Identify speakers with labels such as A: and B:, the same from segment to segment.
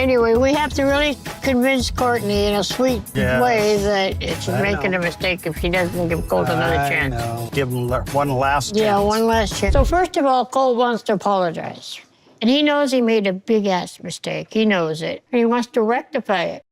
A: Anyway, we have to really convince Courtney in a sweet way that it's making a mistake if she doesn't give Colt another chance.
B: Give him one last chance.
A: Yeah, one last chance. So first of all, Colt wants to apologize. And he knows he made a big-ass mistake. He knows it. And he wants to rectify it.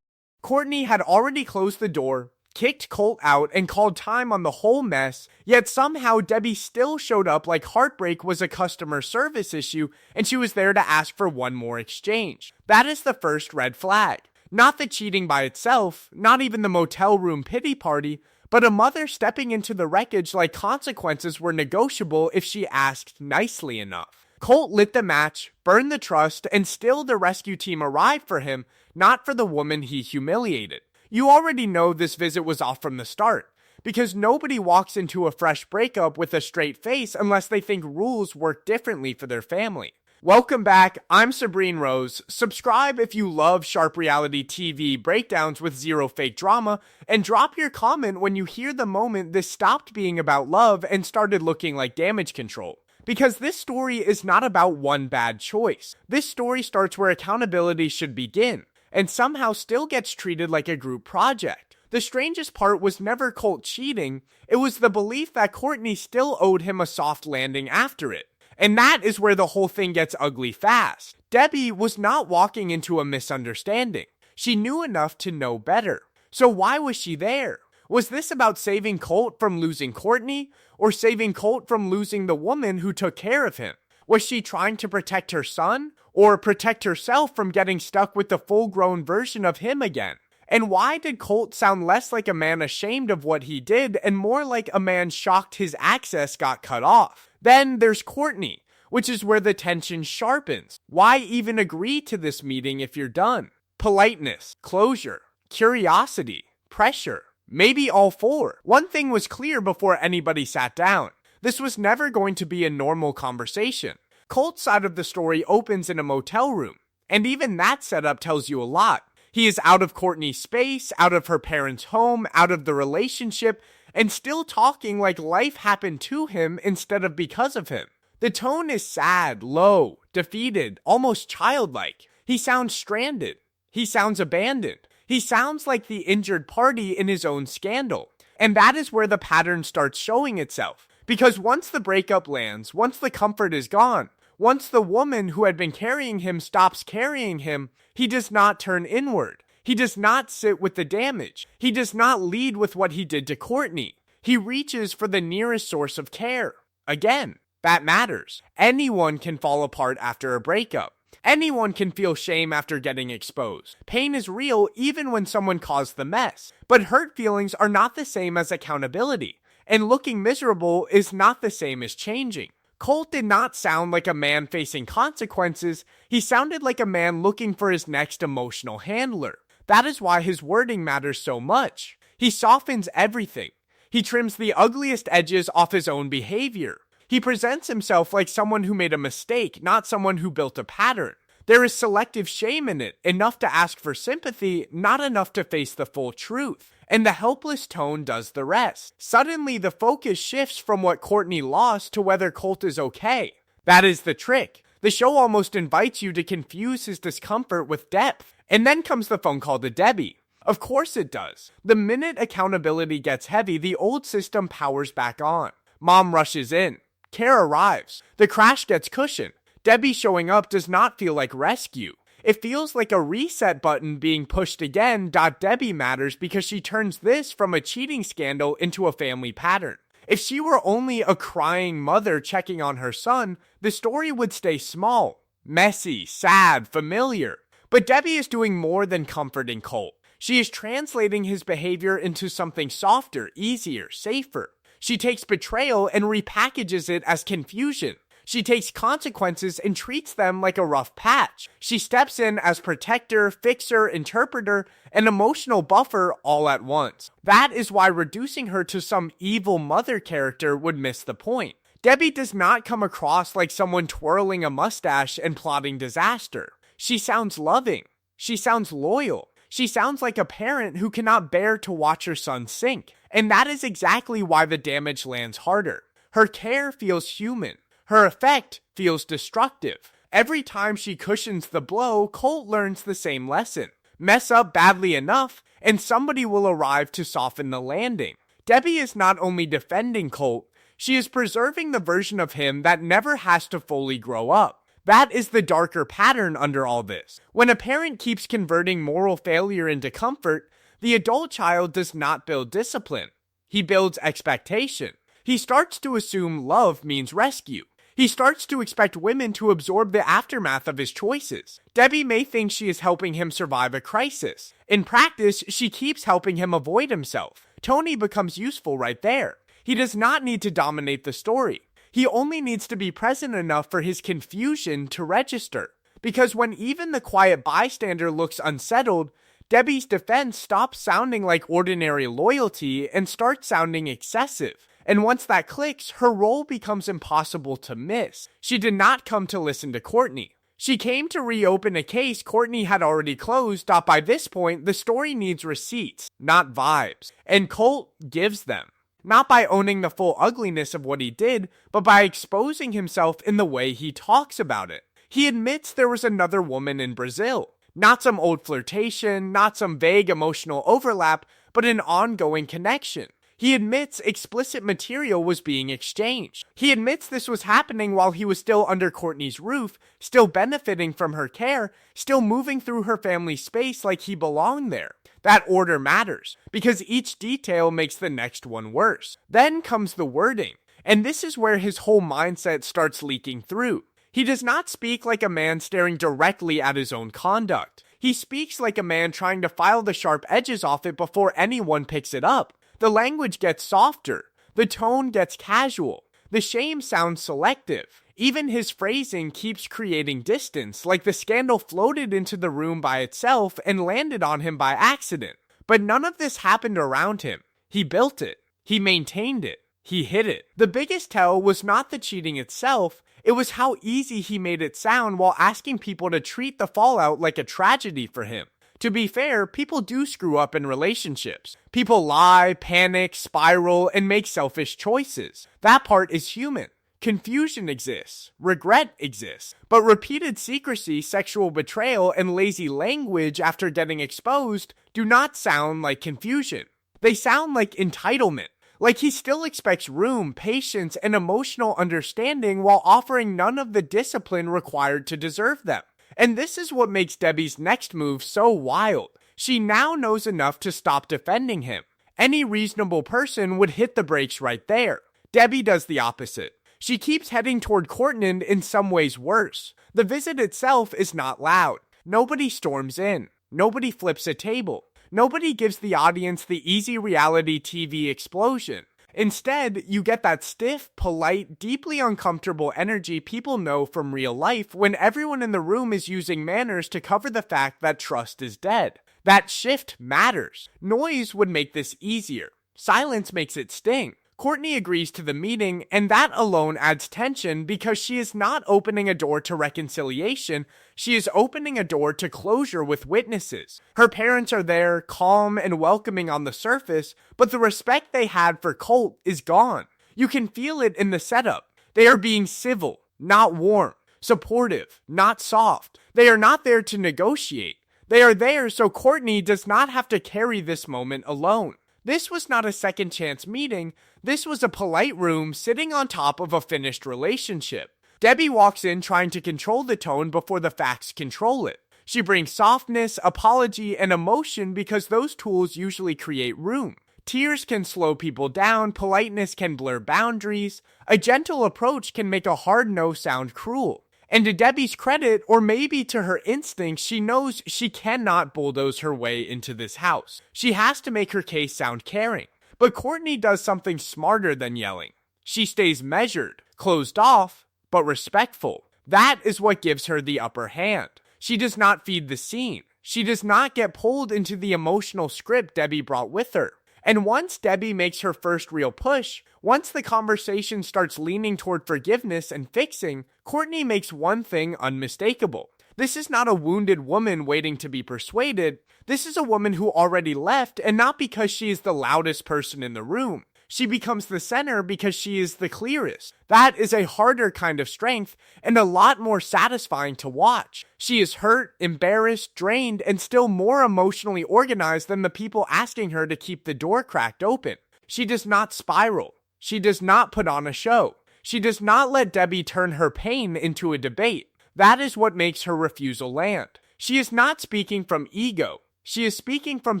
C: Courtney had already closed the door, kicked Colt out, and called time on the whole mess, yet somehow Debbie still showed up like heartbreak was a customer service issue and she was there to ask for one more exchange. That is the first red flag. Not the cheating by itself, not even the motel room pity party, but a mother stepping into the wreckage like consequences were negotiable if she asked nicely enough. Colt lit the match, burned the trust, and still the rescue team arrived for him, not for the woman he humiliated. You already know this visit was off from the start, because nobody walks into a fresh breakup with a straight face unless they think rules work differently for their family. Welcome back, I'm Sabrine Rose. Subscribe if you love sharp reality TV breakdowns with zero fake drama, and drop your comment when you hear the moment this stopped being about love and started looking like damage control. Because this story is not about one bad choice. This story starts where accountability should begin, and somehow still gets treated like a group project. The strangest part was never Colt cheating, it was the belief that Courtney still owed him a soft landing after it. And that is where the whole thing gets ugly fast. Debbie was not walking into a misunderstanding. She knew enough to know better. So why was she there? Was this about saving Colt from losing Courtney, or saving Colt from losing the woman who took care of him? Was she trying to protect her son, or protect herself from getting stuck with the full-grown version of him again? And why did Colt sound less like a man ashamed of what he did and more like a man shocked his access got cut off? Then there's Courtney, which is where the tension sharpens. Why even agree to this meeting if you're done? Politeness, closure, curiosity, pressure. Maybe all four. One thing was clear before anybody sat down. This was never going to be a normal conversation. Colt's side of the story opens in a motel room, and even that setup tells you a lot. He is out of Courtney's space, out of her parents' home, out of the relationship, and still talking like life happened to him instead of because of him. The tone is sad, low, defeated, almost childlike. He sounds stranded. He sounds abandoned. He sounds like the injured party in his own scandal. And that is where the pattern starts showing itself. Because once the breakup lands, once the comfort is gone, once the woman who had been carrying him stops carrying him, he does not turn inward. He does not sit with the damage. He does not lead with what he did to Courtney. He reaches for the nearest source of care. Again, that matters. Anyone can fall apart after a breakup. Anyone can feel shame after getting exposed. Pain is real even when someone caused the mess. But hurt feelings are not the same as accountability. And looking miserable is not the same as changing. Colt did not sound like a man facing consequences. He sounded like a man looking for his next emotional handler. That is why his wording matters so much. He softens everything. He trims the ugliest edges off his own behavior. He presents himself like someone who made a mistake, not someone who built a pattern. There is selective shame in it, enough to ask for sympathy, not enough to face the full truth. And the helpless tone does the rest. Suddenly, the focus shifts from what Courtney lost to whether Colt is okay. That is the trick. The show almost invites you to confuse his discomfort with depth. And then comes the phone call to Debbie. Of course it does. The minute accountability gets heavy, the old system powers back on. Mom rushes in. Care arrives. The crash gets cushioned. Debbie showing up does not feel like rescue. It feels like a reset button being pushed again. Debbie matters because she turns this from a cheating scandal into a family pattern. If she were only a crying mother checking on her son, the story would stay small, messy, sad, familiar. But Debbie is doing more than comforting Colt. She is translating his behavior into something softer, easier, safer. She takes betrayal and repackages it as confusion. She takes consequences and treats them like a rough patch. She steps in as protector, fixer, interpreter, and emotional buffer all at once. That is why reducing her to some evil mother character would miss the point. Debbie does not come across like someone twirling a mustache and plotting disaster. She sounds loving. She sounds loyal. She sounds like a parent who cannot bear to watch her son sink. And that is exactly why the damage lands harder. Her care feels human. Her effect feels destructive. Every time she cushions the blow, Colt learns the same lesson. Mess up badly enough, and somebody will arrive to soften the landing. Debbie is not only defending Colt, she is preserving the version of him that never has to fully grow up. That is the darker pattern under all this. When a parent keeps converting moral failure into comfort, the adult child does not build discipline. He builds expectation. He starts to assume love means rescue. He starts to expect women to absorb the aftermath of his choices. Debbie may think she is helping him survive a crisis. In practice, she keeps helping him avoid himself. Tony becomes useful right there. He does not need to dominate the story. He only needs to be present enough for his confusion to register. Because when even the quiet bystander looks unsettled, Debbie's defense stops sounding like ordinary loyalty and starts sounding excessive. And once that clicks, her role becomes impossible to miss. She did not come to listen to Courtney. She came to reopen a case Courtney had already closed. By this point, the story needs receipts, not vibes. And Colt gives them. Not by owning the full ugliness of what he did, but by exposing himself in the way he talks about it. He admits there was another woman in Brazil. Not some old flirtation, not some vague emotional overlap, but an ongoing connection. He admits explicit material was being exchanged. He admits this was happening while he was still under Courtney's roof, still benefiting from her care, still moving through her family's space like he belonged there. That order matters, because each detail makes the next one worse. Then comes the wording, and this is where his whole mindset starts leaking through. He does not speak like a man staring directly at his own conduct. He speaks like a man trying to file the sharp edges off it before anyone picks it up. The language gets softer. The tone gets casual. The shame sounds selective. Even his phrasing keeps creating distance, like the scandal floated into the room by itself and landed on him by accident. But none of this happened around him. He built it. He maintained it. He hid it. The biggest tell was not the cheating itself, it was how easy he made it sound while asking people to treat the fallout like a tragedy for him. To be fair, people do screw up in relationships. People lie, panic, spiral, and make selfish choices. That part is human. Confusion exists. Regret exists. But repeated secrecy, sexual betrayal, and lazy language after getting exposed do not sound like confusion. They sound like entitlement. Like he still expects room, patience, and emotional understanding while offering none of the discipline required to deserve them. And this is what makes Debbie's next move so wild. She now knows enough to stop defending him. Any reasonable person would hit the brakes right there. Debbie does the opposite. She keeps heading toward Courtney, in some ways worse. The visit itself is not loud. Nobody storms in. Nobody flips a table. Nobody gives the audience the easy reality TV explosion. Instead, you get that stiff, polite, deeply uncomfortable energy people know from real life when everyone in the room is using manners to cover the fact that trust is dead. That shift matters. Noise would make this easier. Silence makes it sting. Courtney agrees to the meeting, and that alone adds tension because she is not opening a door to reconciliation, she is opening a door to closure with witnesses. Her parents are there, calm and welcoming on the surface, but the respect they had for Colt is gone. You can feel it in the setup. They are being civil, not warm, supportive, not soft. They are not there to negotiate. They are there so Courtney does not have to carry this moment alone. This was not a second chance meeting, this was a polite room sitting on top of a finished relationship. Debbie walks in trying to control the tone before the facts control it. She brings softness, apology, and emotion because those tools usually create room. Tears can slow people down, politeness can blur boundaries, a gentle approach can make a hard no sound cruel. And to Debbie's credit, or maybe to her instincts, she knows she cannot bulldoze her way into this house. She has to make her case sound caring. But Courtney does something smarter than yelling. She stays measured, closed off, but respectful. That is what gives her the upper hand. She does not feed the scene. She does not get pulled into the emotional script Debbie brought with her. And once Debbie makes her first real push, once the conversation starts leaning toward forgiveness and fixing, Courtney makes one thing unmistakable. This is not a wounded woman waiting to be persuaded. This is a woman who already left, and not because she is the loudest person in the room. She becomes the center because she is the clearest. That is a harder kind of strength and a lot more satisfying to watch. She is hurt, embarrassed, drained, and still more emotionally organized than the people asking her to keep the door cracked open. She does not spiral. She does not put on a show. She does not let Debbie turn her pain into a debate. That is what makes her refusal land. She is not speaking from ego. She is speaking from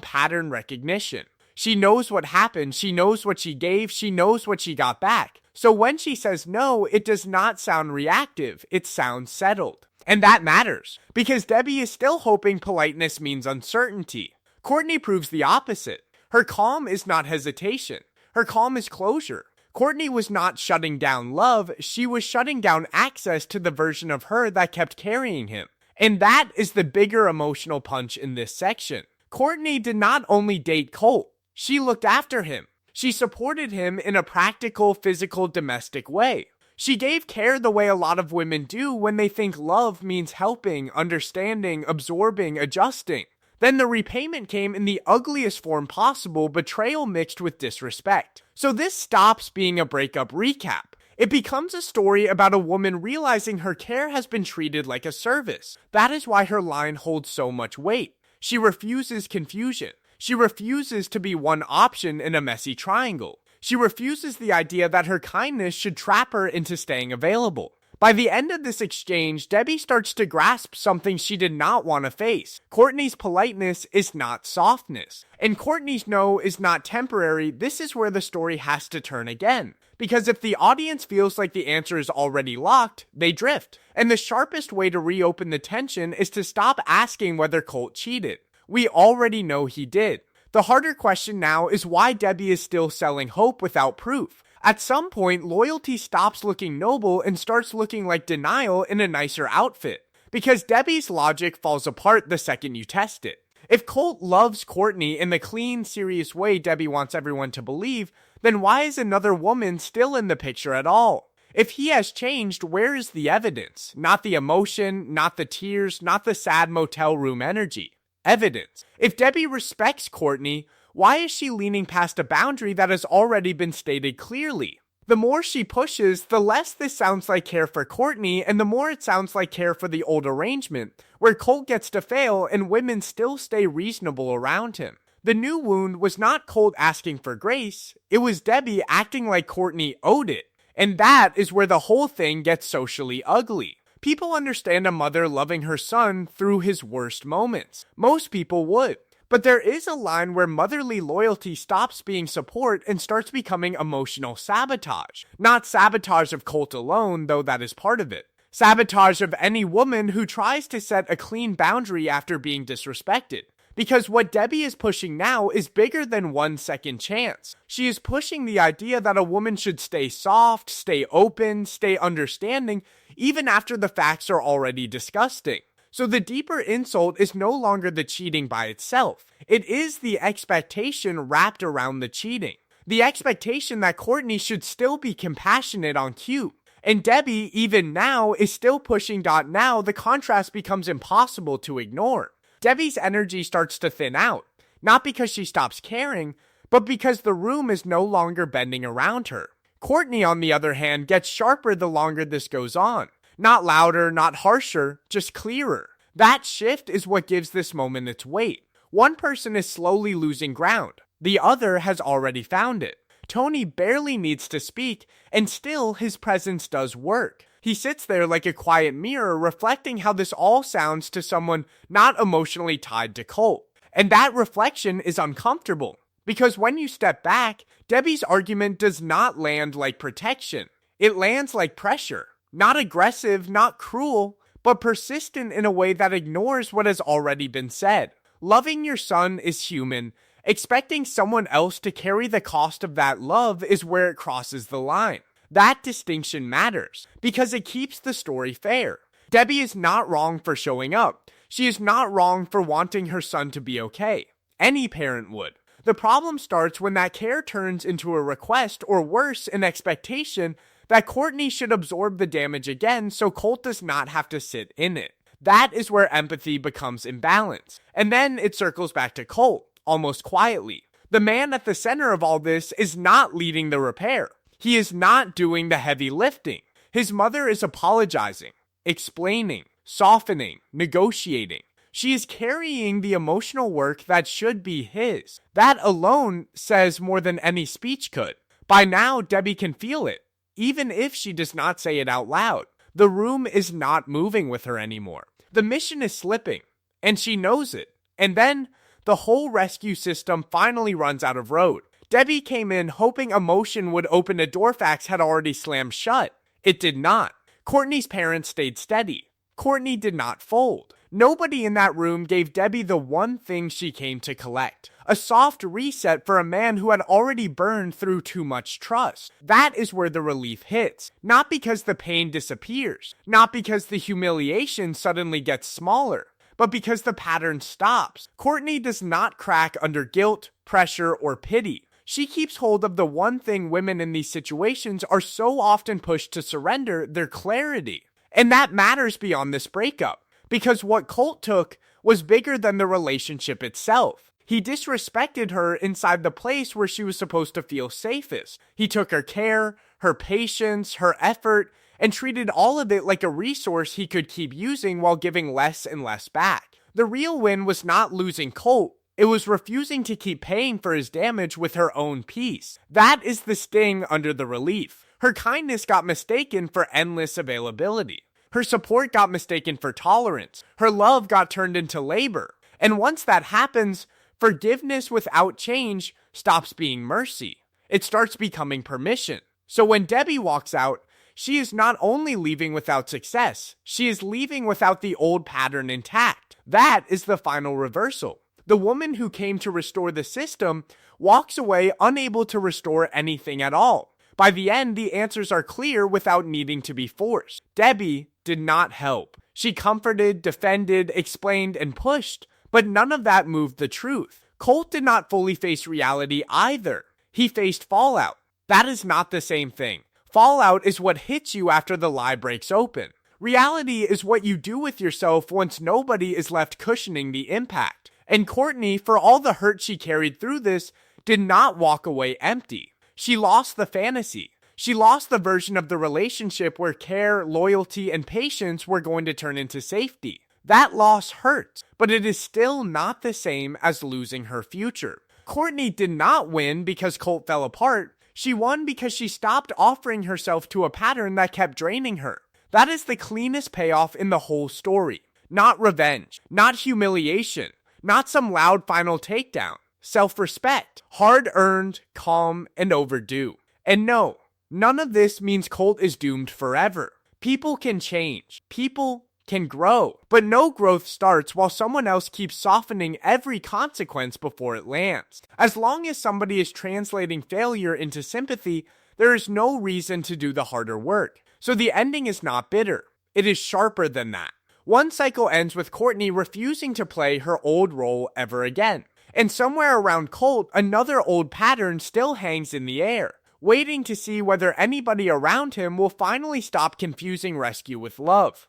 C: pattern recognition. She knows what happened. She knows what she gave. She knows what she got back. So when she says no, it does not sound reactive. It sounds settled. And that matters, because Debbie is still hoping politeness means uncertainty. Courtney proves the opposite. Her calm is not hesitation. Her calm is closure. Courtney was not shutting down love. She was shutting down access to the version of her that kept carrying him. And that is the bigger emotional punch in this section. Courtney did not only date Colt. She looked after him. She supported him in a practical, physical, domestic way. She gave care the way a lot of women do when they think love means helping, understanding, absorbing, adjusting. Then the repayment came in the ugliest form possible, betrayal mixed with disrespect. So this stops being a breakup recap. It becomes a story about a woman realizing her care has been treated like a service. That is why her line holds so much weight. She refuses confusion. She refuses to be one option in a messy triangle. She refuses the idea that her kindness should trap her into staying available. By the end of this exchange, Debbie starts to grasp something she did not want to face. Courtney's politeness is not softness. And Courtney's no is not temporary. This is where the story has to turn again. Because if the audience feels like the answer is already locked, they drift. And the sharpest way to reopen the tension is to stop asking whether Colt cheated. We already know he did. The harder question now is why Debbie is still selling hope without proof. At some point, loyalty stops looking noble and starts looking like denial in a nicer outfit. Because Debbie's logic falls apart the second you test it. If Colt loves Courtney in the clean, serious way Debbie wants everyone to believe, then why is another woman still in the picture at all? If he has changed, where is the evidence? Not the emotion, not the tears, not the sad motel room energy. Evidence. If Debbie respects Courtney, why is she leaning past a boundary that has already been stated clearly? The more she pushes, the less this sounds like care for Courtney, and the more it sounds like care for the old arrangement, where Colt gets to fail and women still stay reasonable around him. The new wound was not Colt asking for grace, it was Debbie acting like Courtney owed it. And that is where the whole thing gets socially ugly. People understand a mother loving her son through his worst moments. Most people would. But there is a line where motherly loyalty stops being support and starts becoming emotional sabotage. Not sabotage of Colt alone, though that is part of it. Sabotage of any woman who tries to set a clean boundary after being disrespected. Because what Debbie is pushing now is bigger than 1 second chance. She is pushing the idea that a woman should stay soft, stay open, stay understanding, even after the facts are already disgusting. So the deeper insult is no longer the cheating by itself. It is the expectation wrapped around the cheating. The expectation that Courtney should still be compassionate on cue. And Debbie, even now, is still pushing. Now the contrast becomes impossible to ignore. Debbie's energy starts to thin out. Not because she stops caring, but because the room is no longer bending around her. Courtney, on the other hand, gets sharper the longer this goes on. Not louder, not harsher, just clearer. That shift is what gives this moment its weight. One person is slowly losing ground. The other has already found it. Tony barely needs to speak, and still his presence does work. He sits there like a quiet mirror reflecting how this all sounds to someone not emotionally tied to Colt. And that reflection is uncomfortable. Because when you step back, Debbie's argument does not land like protection. It lands like pressure. Not aggressive, not cruel, but persistent in a way that ignores what has already been said. Loving your son is human. Expecting someone else to carry the cost of that love is where it crosses the line. That distinction matters, because it keeps the story fair. Debbie is not wrong for showing up. She is not wrong for wanting her son to be okay. Any parent would. The problem starts when that care turns into a request, or worse, an expectation that Courtney should absorb the damage again so Colt does not have to sit in it. That is where empathy becomes imbalanced. And then it circles back to Colt, almost quietly. The man at the center of all this is not leading the repair. He is not doing the heavy lifting. His mother is apologizing, explaining, softening, negotiating. She is carrying the emotional work that should be his. That alone says more than any speech could. By now, Debbie can feel it, even if she does not say it out loud. The room is not moving with her anymore. The mission is slipping, and she knows it. And then, the whole rescue system finally runs out of road. Debbie came in hoping emotion would open a door Fax had already slammed shut. It did not. Courtney's parents stayed steady. Courtney did not fold. Nobody in that room gave Debbie the one thing she came to collect. A soft reset for a man who had already burned through too much trust. That is where the relief hits. Not because the pain disappears. Not because the humiliation suddenly gets smaller. But because the pattern stops. Courtney does not crack under guilt, pressure, or pity. She keeps hold of the one thing women in these situations are so often pushed to surrender, their clarity. And that matters beyond this breakup. Because what Colt took was bigger than the relationship itself. He disrespected her inside the place where she was supposed to feel safest. He took her care, her patience, her effort, and treated all of it like a resource he could keep using while giving less and less back. The real win was not losing Colt. It was refusing to keep paying for his damage with her own peace. That is the sting under the relief. Her kindness got mistaken for endless availability. Her support got mistaken for tolerance. Her love got turned into labor. And once that happens, forgiveness without change stops being mercy. It starts becoming permission. So when Debbie walks out, she is not only leaving without success, she is leaving without the old pattern intact. That is the final reversal. The woman who came to restore the system walks away unable to restore anything at all. By the end, the answers are clear without needing to be forced. Debbie did not help. She comforted, defended, explained, and pushed, but none of that moved the truth. Colt did not fully face reality either. He faced fallout. That is not the same thing. Fallout is what hits you after the lie breaks open. Reality is what you do with yourself once nobody is left cushioning the impact. And Courtney, for all the hurt she carried through this, did not walk away empty. She lost the fantasy. She lost the version of the relationship where care, loyalty, and patience were going to turn into safety. That loss hurts, but it is still not the same as losing her future. Courtney did not win because Colt fell apart. She won because she stopped offering herself to a pattern that kept draining her. That is the cleanest payoff in the whole story. Not revenge, not humiliation, not some loud final takedown. Self-respect, hard-earned, calm, and overdue. And no, none of this means Colt is doomed forever. People can change. People can grow. But no growth starts while someone else keeps softening every consequence before it lands. As long as somebody is translating failure into sympathy, there is no reason to do the harder work. So the ending is not bitter. It is sharper than that. One cycle ends with Courtney refusing to play her old role ever again. And somewhere around Colt, another old pattern still hangs in the air, waiting to see whether anybody around him will finally stop confusing rescue with love.